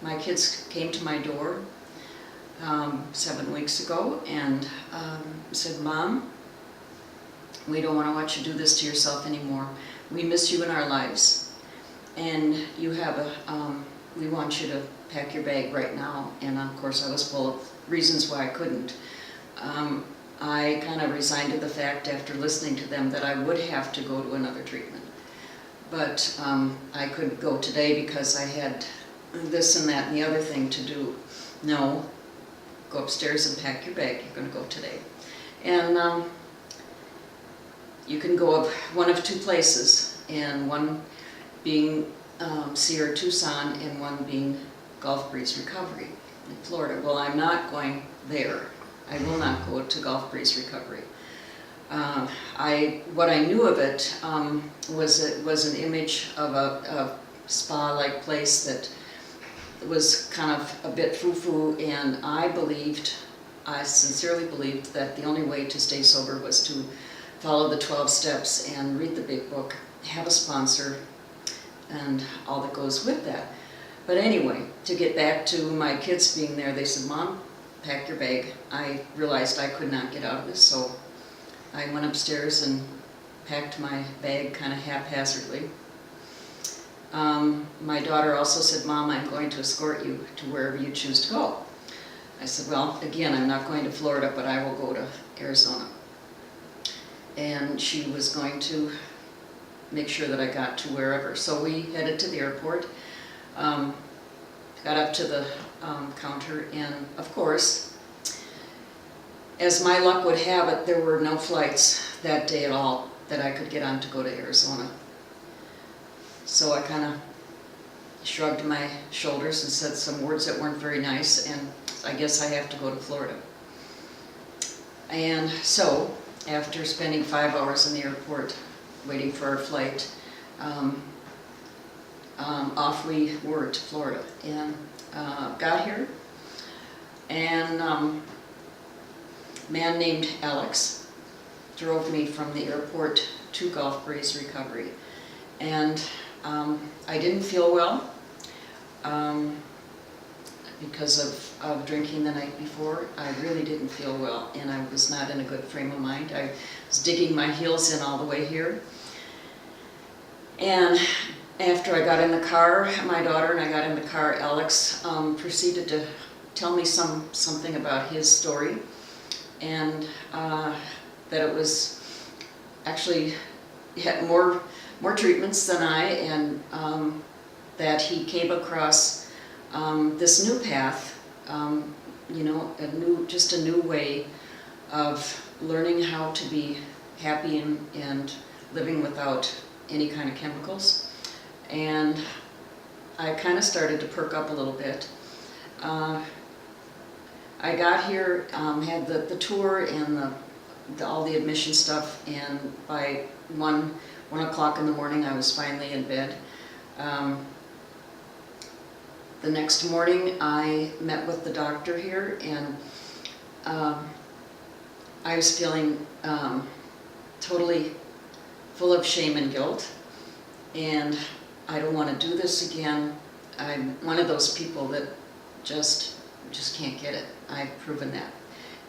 my kids came to my door 7 weeks ago and said, "Mom, we don't want to watch you do this to yourself anymore. We miss you in our lives, and you have we want you to pack your bag right now." And of course I was full of reasons why I couldn't. I kind of resigned to the fact after listening to them that I would have to go to another treatment. But I couldn't go today because I had this and that and the other thing to do. No, go upstairs and pack your bag. You're going to go today. And you can go one of two places, and one being Sierra Tucson and one being Gulf Breeze Recovery in Florida. Well, I'm not going there. I will not go to Gulf Breeze Recovery. What I knew of it was an image of a spa-like place that was kind of a bit foo-foo, and I sincerely believed that the only way to stay sober was to follow the 12 steps and read the big book, have a sponsor, and all that goes with that. But anyway, to get back to my kids being there, they said, "Mom, pack your bag." I realized I could not get out of this, so I went upstairs and packed my bag kind of haphazardly. My daughter also said, "Mom, I'm going to escort you to wherever you choose to go." I said, "Well, again, I'm not going to Florida, but I will go to Arizona." And she was going to make sure that I got to wherever. So we headed to the airport, got up to the counter, and of course, as my luck would have it, there were no flights that day at all that I could get on to go to Arizona. So I kind of shrugged my shoulders and said some words that weren't very nice, and I guess I have to go to Florida. And so, after spending 5 hours in the airport waiting for our flight, off we were to Florida, and got here, and a man named Alex drove me from the airport to Gulf Breeze Recovery. And I didn't feel well because of drinking the night before. I really didn't feel well, and I was not in a good frame of mind. I was digging my heels in all the way here. And after I got in the car, my daughter and I got in the car, Alex proceeded to tell me something about his story, and that it was actually, he had more treatments than I, and that he came across this new path, you know, just a new way of learning how to be happy and living without any kind of chemicals. And I kind of started to perk up a little bit. I got here, had the tour and all the admission stuff, and by 1 o'clock in the morning I was finally in bed. The next morning I met with the doctor here, and I was feeling totally full of shame and guilt, and I don't want to do this again. I'm one of those people that just can't get it. I've proven that.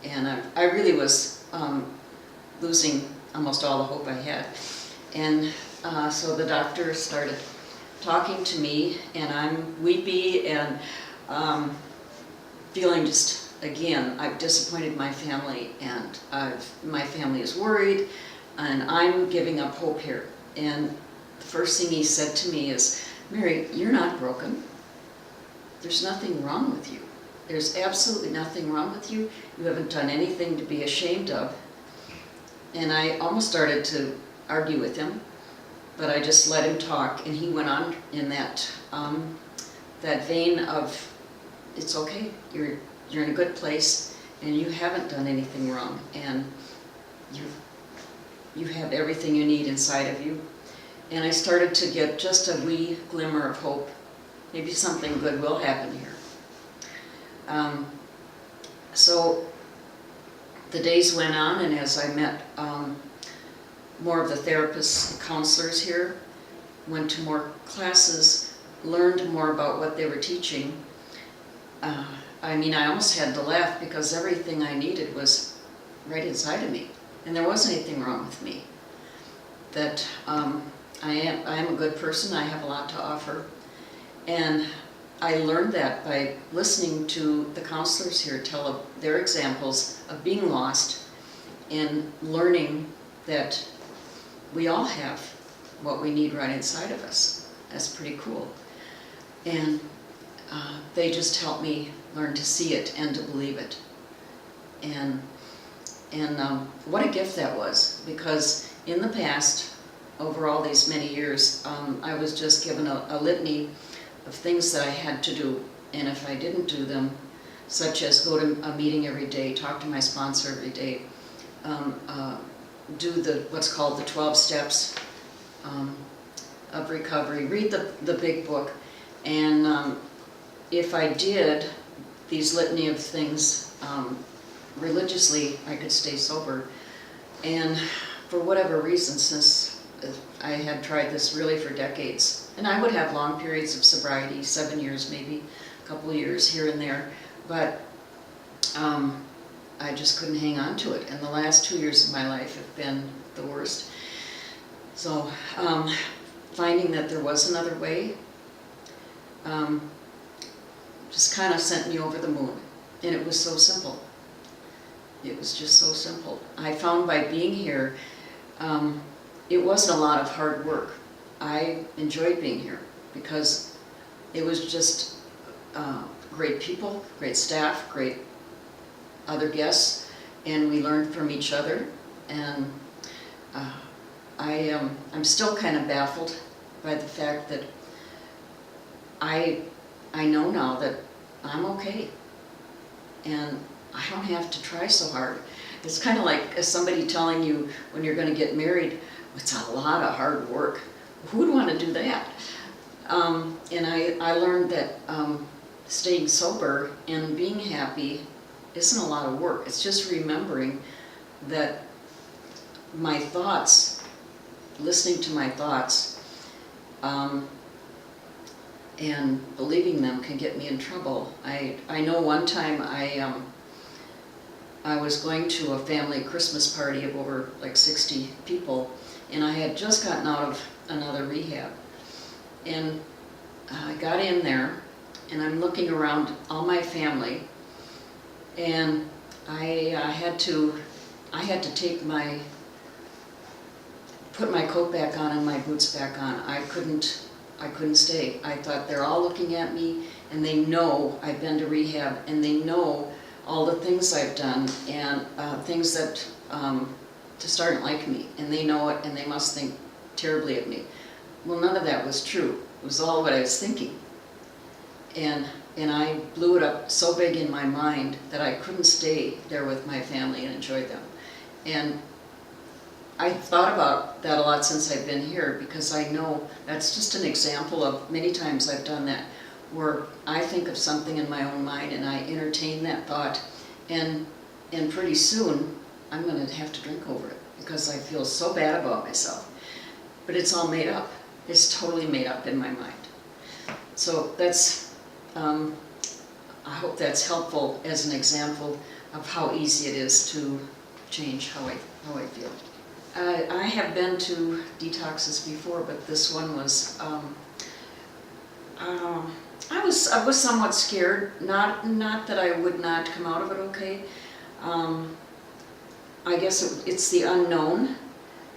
And I really was losing almost all the hope I had. And so the doctor started talking to me, and I'm weepy and feeling just, again, I've disappointed my family, and my family is worried, and I'm giving up hope here. And the first thing he said to me is, "Mary, you're not broken. There's nothing wrong with you. There's absolutely nothing wrong with you. You haven't done anything to be ashamed of." And I almost started to argue with him, but I just let him talk, and he went on in that vein of, "It's okay, you're in a good place, and you haven't done anything wrong, and you have everything you need inside of you." And I started to get just a wee glimmer of hope. Maybe something good will happen here. So the days went on, and as I met more of the therapists and counselors here, went to more classes, learned more about what they were teaching, I mean, I almost had to laugh because everything I needed was right inside of me. And there wasn't anything wrong with me. That I am a good person, I have a lot to offer. And I learned that by listening to the counselors here tell of their examples of being lost and learning that we all have what we need right inside of us. That's pretty cool. And they just helped me learn to see it and to believe it. And what a gift that was, because in the past, over all these many years, I was just given a litany of things that I had to do, and if I didn't do them, such as go to a meeting every day, talk to my sponsor every day, do what's called the 12 steps of recovery, read the big book, and if I did these litany of things religiously, I could stay sober. And for whatever reason, since I had tried this really for decades, and I would have long periods of sobriety, 7 years maybe, a couple of years here and there, but I just couldn't hang on to it. And the last 2 years of my life have been the worst. So finding that there was another way just kind of sent me over the moon. And it was so simple. It was just so simple. I found by being here, it wasn't a lot of hard work. I enjoyed being here because it was just great people, great staff, great other guests, and we learned from each other. And I'm still kind of baffled by the fact that I know now that I'm okay, and I don't have to try so hard. It's kind of like somebody telling you when you're going to get married, it's a lot of hard work. Who would want to do that? And I learned that staying sober and being happy isn't a lot of work. It's just remembering that my thoughts, listening to my thoughts, and believing them can get me in trouble. I know one time I was going to a family Christmas party of over like 60 people, and I had just gotten out of another rehab. And I got in there, and I'm looking around all my family, and I had to put my coat back on and my boots back on. I couldn't stay. I thought, they're all looking at me, and they know I've been to rehab, and they know all the things I've done, and things that just aren't like me, and they know it, and they must think terribly of me. Well, none of that was true. It was all what I was thinking. And I blew it up so big in my mind that I couldn't stay there with my family and enjoy them. And I thought about that a lot since I've been here, because I know that's just an example of many times I've done that, where I think of something in my own mind and I entertain that thought, and pretty soon I'm going to have to drink over it because I feel so bad about myself. But it's all made up. It's totally made up in my mind. So that's, I hope that's helpful as an example of how easy it is to change how I feel. I have been to detoxes before, but this one was, I was somewhat scared. Not that I would not come out of it okay. I guess it's the unknown,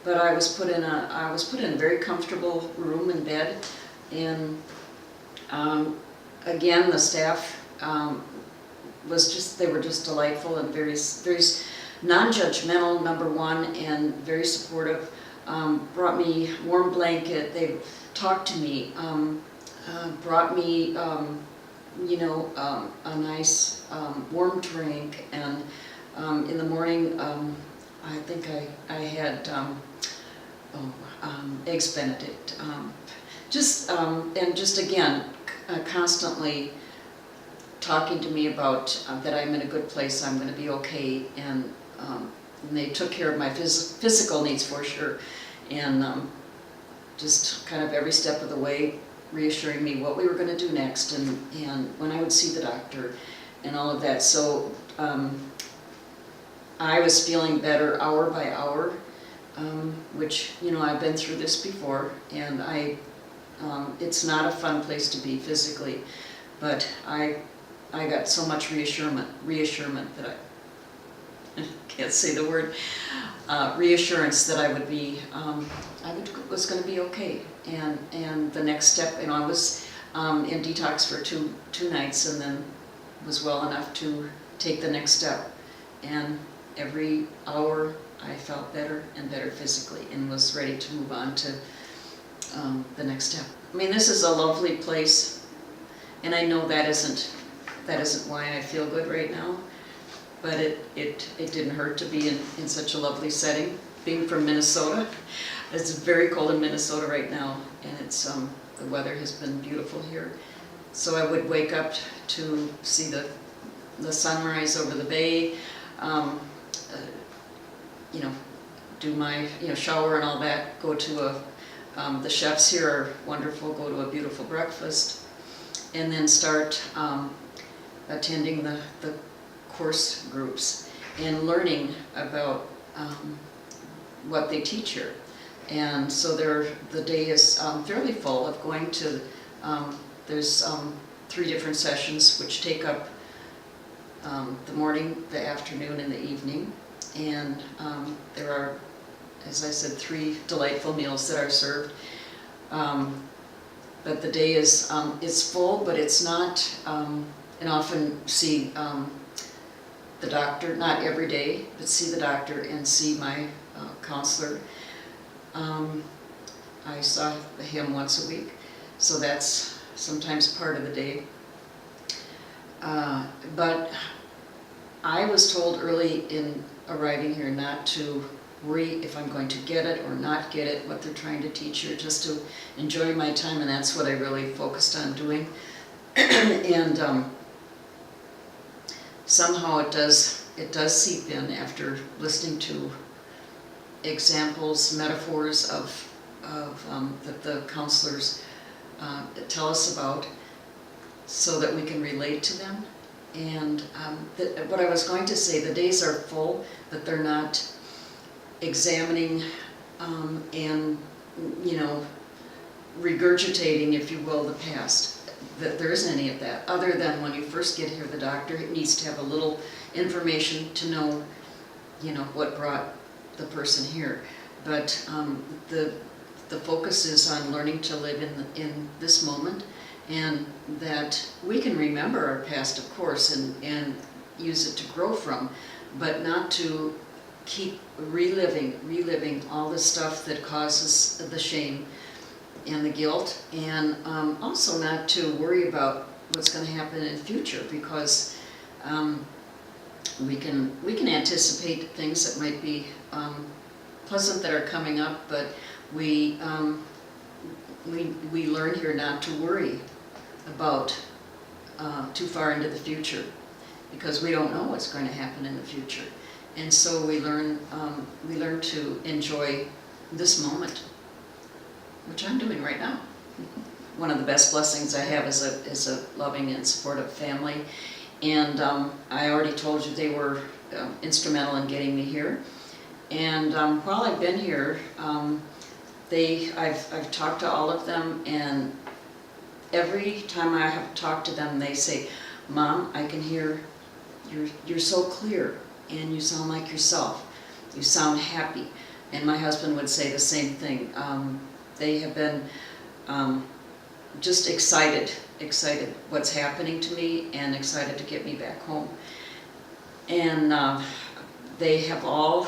but I was put in a very comfortable room and bed, and again the staff they were just delightful and very non-judgmental, number one, and very supportive. Brought me warm blanket. They talked to me. Brought me, a nice warm drink, and in the morning, I think I had eggs Benedict. And just again, constantly talking to me about that I'm in a good place, I'm going to be okay, and they took care of my physical needs for sure, and just kind of every step of the way reassuring me what we were going to do next, and when I would see the doctor and all of that. So I was feeling better hour by hour, which, you know, I've been through this before, and it's not a fun place to be physically, but I got so much reassurance that I can't say the word, reassurance that I would be, was going to be okay. And the next step, you know, I was in detox for two nights, and then was well enough to take the next step. And every hour I felt better and better physically, and was ready to move on to the next step. I mean, this is a lovely place, and I know that isn't why I feel good right now, but it didn't hurt to be in such a lovely setting. Being from Minnesota, it's very cold in Minnesota right now, and it's the weather has been beautiful here. So I would wake up to see the sunrise over the bay, you know, do my, you know, shower and all that, go to the chefs here are wonderful, go to a beautiful breakfast, and then start attending the course groups and learning about what they teach here. And so the day is fairly full of going to, there's 3 different sessions which take up the morning, the afternoon, and the evening. And there are, as I said, 3 delightful meals that are served. But the day is full, but it's not, and often see the doctor, not every day, but see the doctor and see my counselor. I saw him once a week, so that's sometimes part of the day. But I was told early in arriving here not to worry if I'm going to get it or not get it, what they're trying to teach here, just to enjoy my time, and that's what I really focused on doing. And somehow it does seep in after listening to examples, metaphors of that the counselors tell us about, so that we can relate to them. And what I was going to say, the days are full, but they're not examining and, you know, regurgitating, if you will, the past. That there isn't any of that, other than when you first get here, the doctor needs to have a little information to know, you know, what brought the person here. But the focus is on learning to live in this moment, and that we can remember our past, of course, and use it to grow from, but not to keep reliving all the stuff that causes the shame and the guilt, and also not to worry about what's going to happen in the future, because we can anticipate things that might be pleasant that are coming up, but we learn here not to worry about too far into the future, because we don't know what's going to happen in the future. And so we learn to enjoy this moment, which I'm doing right now. One of the best blessings I have is a loving and supportive family, and I already told you they were instrumental in getting me here. And while I've been here, I've talked to all of them, and every time I have talked to them, they say, "Mom, I can hear you're so clear, and you sound like yourself. You sound happy." And my husband would say the same thing. They have been just excited what's happening to me, and excited to get me back home. And they have all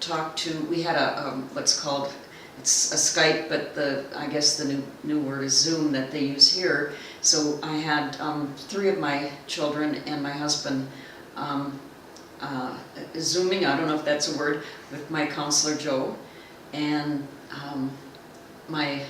talked to, we had a what's called, it's a Skype, but I guess the new word is Zoom that they use here. So I had 3 of my children and my husband Zooming, I don't know if that's a word, with my counselor Joe, and my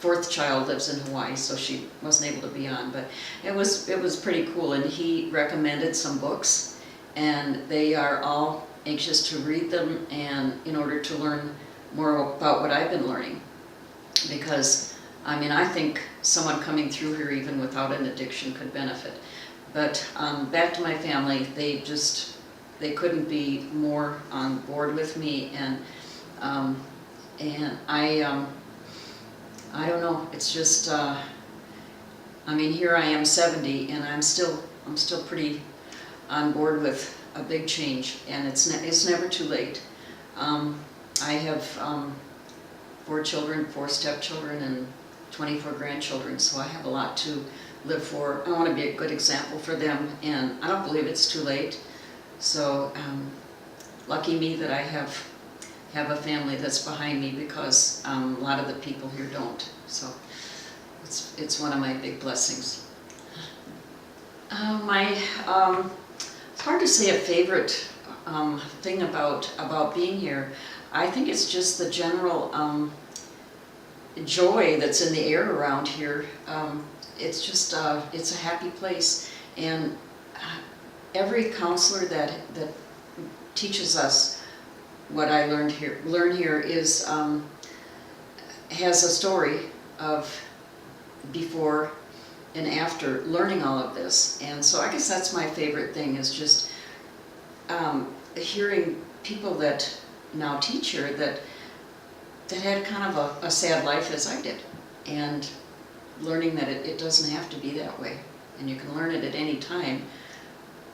4th child lives in Hawaii, so she wasn't able to be on, but it was pretty cool. And he recommended some books, and they are all anxious to read them, and in order to learn more about what I've been learning, because I mean, I think someone coming through here even without an addiction could benefit. But back to my family, they couldn't be more on board with me, and I don't know, it's just, I mean, here I am 70, and I'm still pretty on board with a big change, and it's never too late. I have 4 children, 4 stepchildren, and 24 grandchildren, so I have a lot to live for. I want to be a good example for them, and I don't believe it's too late. So lucky me that I have a family that's behind me, because a lot of the people here don't. So it's one of my big blessings. It's hard to say a favorite thing about being here. I think it's just the general joy that's in the air around here. It's just it's a happy place, and every counselor that teaches us what I learn here is has a story of before and after learning all of this. And so I guess that's my favorite thing, is just hearing people that now teach here that had kind of a sad life as I did, and learning that it doesn't have to be that way, and you can learn it at any time,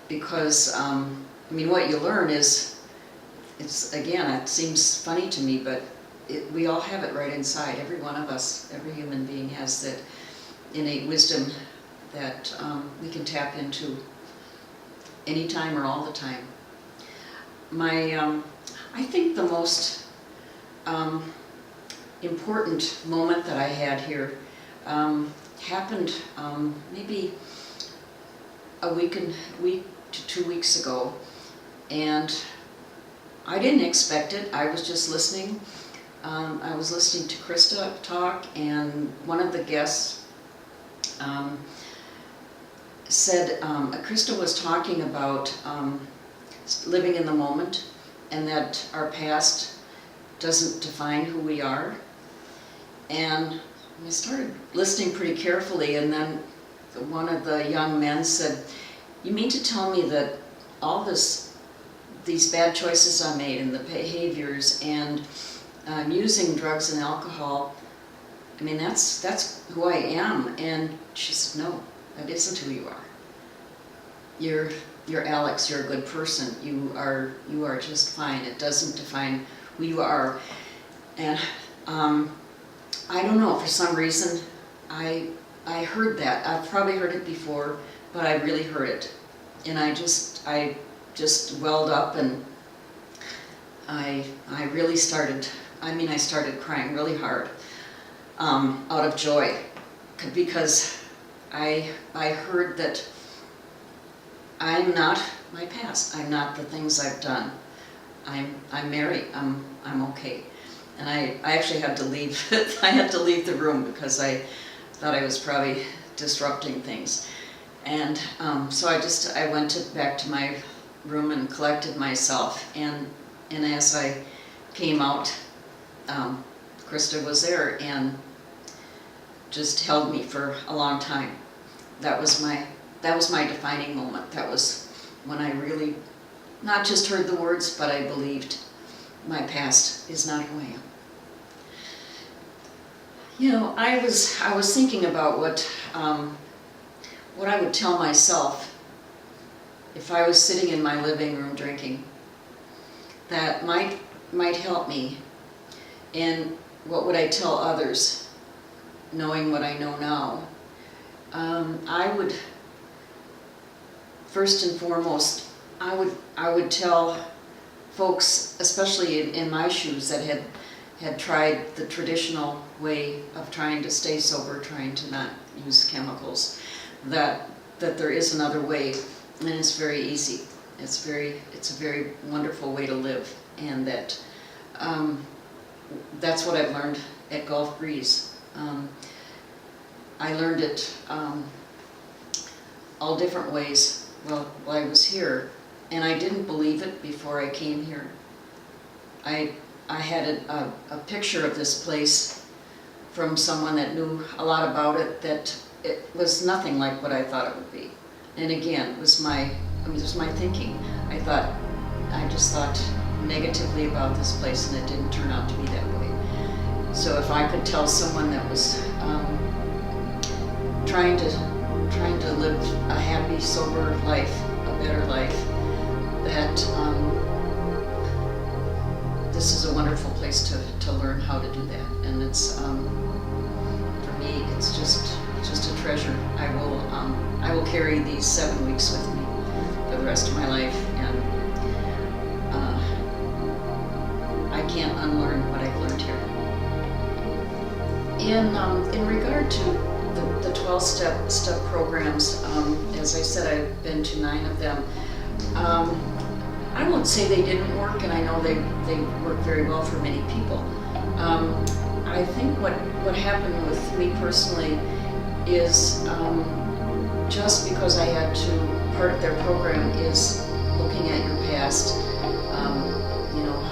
because I mean, what you learn is, again, it seems funny to me, but we all have it right inside. Every one of us, every human being has that innate wisdom that we can tap into anytime or all the time. I think the most important moment that I had here happened maybe a week to 2 weeks ago, and I didn't expect it. I was just listening. I was listening to Krista talk, and one of the guests said, Krista was talking about living in the moment, and that our past doesn't define who we are. And I started listening pretty carefully, and then one of the young men said, "You mean to tell me that all these bad choices I made, and the behaviors, and using drugs and alcohol, I mean, that's who I am?" And she said, "No, that isn't who you are. You're Alex. You're a good person. You are just fine. It doesn't define who you are." And I don't know, for some reason I heard that. I've probably heard it before, but I really heard it, and I just welled up, and I really started. I started crying really hard out of joy, because I heard that I'm not my past. I'm not the things I've done. I'm Mary. I'm okay. And I actually had to leave. I had to leave the room because I thought I was probably disrupting things. And so I went back to my room and collected myself. And as I came out, Krista was there and just held me for a long time. That was my defining moment. That was when I really not just heard the words, but I believed my past is not who I am. You know, I was thinking about what I would tell myself if I was sitting in my living room drinking, that might help me. And what would I tell others, knowing what I know now? I would, first and foremost, I would tell folks, especially in my shoes, that had tried the traditional way of trying to stay sober, trying to not use chemicals, that there is another way, and it's very easy. It's a very wonderful way to live, and that's what I've learned at Gulf Breeze. I learned it all different ways while I was here, and I didn't believe it before I came here. I had a picture of this place from someone that knew a lot about it, that it was nothing like what I thought it would be. And again, it was my thinking. I just thought negatively about this place, and it didn't turn out to be that way. So if I could tell someone that was trying to live a happy, sober life, a better life, that this is a wonderful place to learn how to do that. And it's for me, it's just a treasure. I will carry these 7 weeks with me for the rest of my life, and I can't unlearn what I've learned here. In regard to the 12-step programs, as I said, I've been to 9 of them. I won't say they didn't work, and I know they work very well for many people. I think what happened with me personally is just because I had to, part of their program is looking at your past.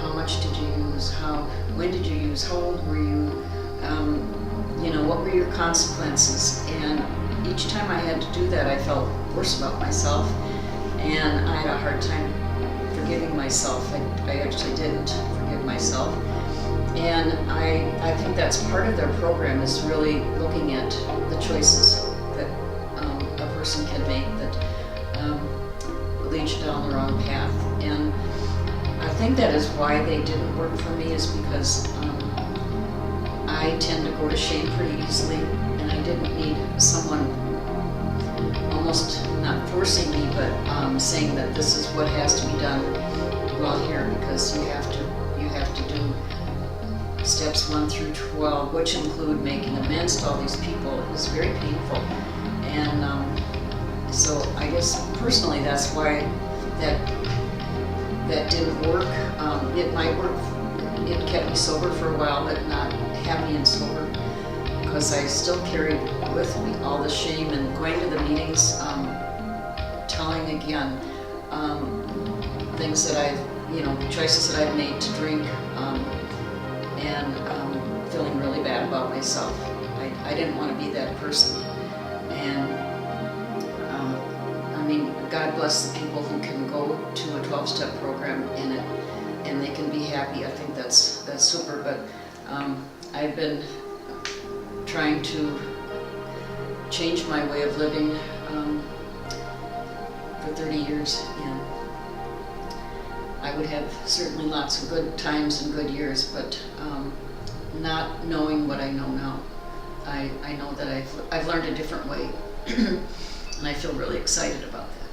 How much did you use? When did you use? How old were you? What were your consequences? And each time I had to do that, I felt worse about myself, and I had a hard time forgiving myself. I actually didn't forgive myself. And I think that's part of their program, is really looking at the choices that a person can make that lead you down the wrong path. And I think that is why they didn't work for me, is because I tend to go to shame pretty easily, and I didn't need someone almost not forcing me, but saying that this is what has to be done well here, because you have to do steps 1 through 12, which include making amends to all these people. It was very painful, and so I guess personally that's why that didn't work. It might work. It kept me sober for a while, but not happy and sober, because I still carried with me all the shame, and going to the meetings, telling again things that choices that I've made to drink, and feeling really bad about myself. I didn't want to be that person. And God bless the people who can go to a 12-step program and they can be happy. I think that's super. But I've been trying to change my way of living for 30 years, and I would have certainly lots of good times and good years, but not knowing what I know now, I know that I've learned a different way, and I feel really excited about that.